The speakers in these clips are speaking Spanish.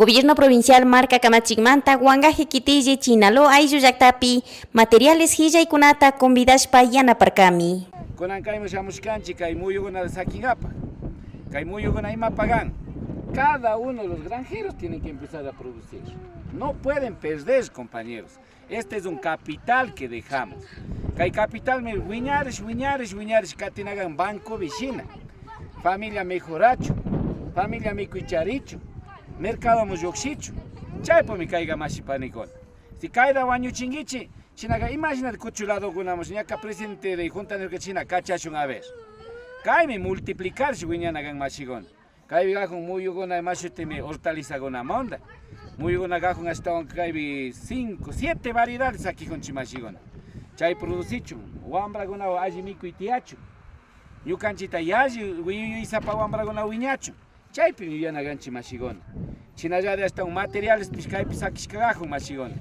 Gobierno provincial marca Kamachigmanta, Huangaje Kitille, Chinalo, Ayllu llaqtapi, materiales hillaykunata convidashpa yanaparkami. Kunan kaymi shamushkanchik kay muyuguna sakingapa, kay muyuguna ima pagan. Cada uno de los granjeros tiene que empezar a producir. No pueden perder, compañeros. Este es un capital que dejamos. Kay capital me wiñares, katinagan banco vecina. Familia mejoracho, familia mikuicharicho, mercado moyoxicho. Chaypo mi caiga mashipanicón. Si caida baño chinguichi, chinaga, imagínate cuchulado gunamos, ñaca presidente de Junta de China, cachachun a ver. Caime multiplicar si wiñanagan mashigón. Caibi gajun muy yugona mashuteme hortaliza gona monda. Muy yugona gajun hasta un caibi 5, 7 variedades aquí con chimashigona. Chay producicho, wambra gona aji miku itiacho. Yucanchita yaji, wiyu isapa wambra gona wiñacho. Chay pi yanagan chimashigona. Chinaya de hasta un materiales piscay pisakishkagajun mashigona.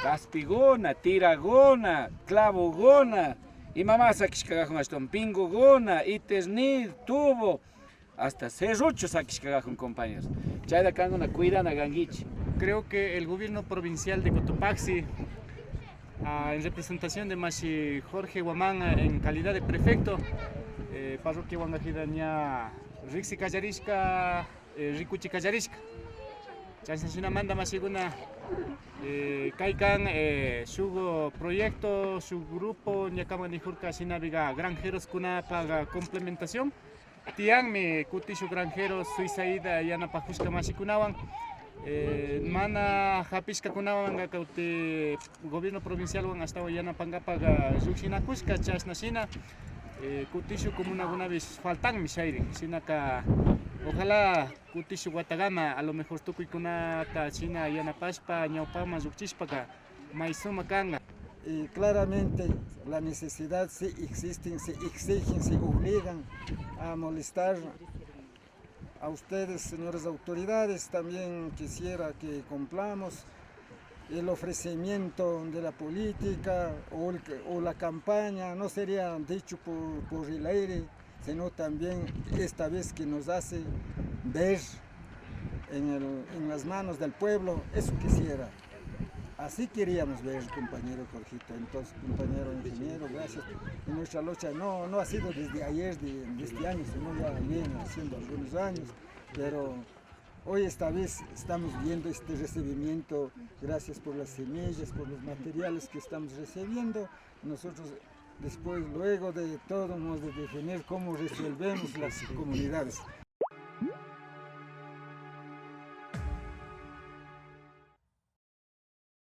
Caspigona, tiragona, clavogona. Y mamá sakishkagajun hasta un pingogona, itesnid, tubo. Hasta serrucho sakishkagajun, compañeros. Chayda kanguna cuidana ganguichi. Creo que el gobierno provincial de Cotopaxi, en representación de Mashi Jorge Guamán, en calidad de prefecto, parroquia Huangajidaña, Rixi Callarishka, Ricuchi Callarishka. Chansashina manda Mashiguna, Kaikan, su proyecto, su grupo, Nyakama Nijurka Shinaviga, granjeros kuna para complementación. Tiang me kutishu granjeros suizaida yana pajushka mashikunawan. Mana japishka kunawan gakauti gobierno provincial wan hasta yana pangapaga yuxinakushka chasnashina kutishu comuna gunavis faltan mishairi sinaka ojalá kutishu watagama a lo mejor tukuikunata china yana paspa ñaupama yuchishpaka maizuma kanga. Y claramente la necesidad se existen, se exigen, se obligan a molestar a ustedes, señores autoridades. También quisiera que cumplamos el ofrecimiento de la política o la campaña, no sería dicho por el aire, sino también esta vez que nos hace ver en las manos del pueblo. Eso quisiera. Así queríamos ver, compañero Jorgito. Entonces, compañero ingeniero, gracias. Y nuestra lucha no ha sido desde ayer, de este año, sino ya viene haciendo algunos años. Pero hoy esta vez estamos viendo este recibimiento, gracias por las semillas, por los materiales que estamos recibiendo. Nosotros después, luego de todo, hemos de definir cómo resolvemos las comunidades.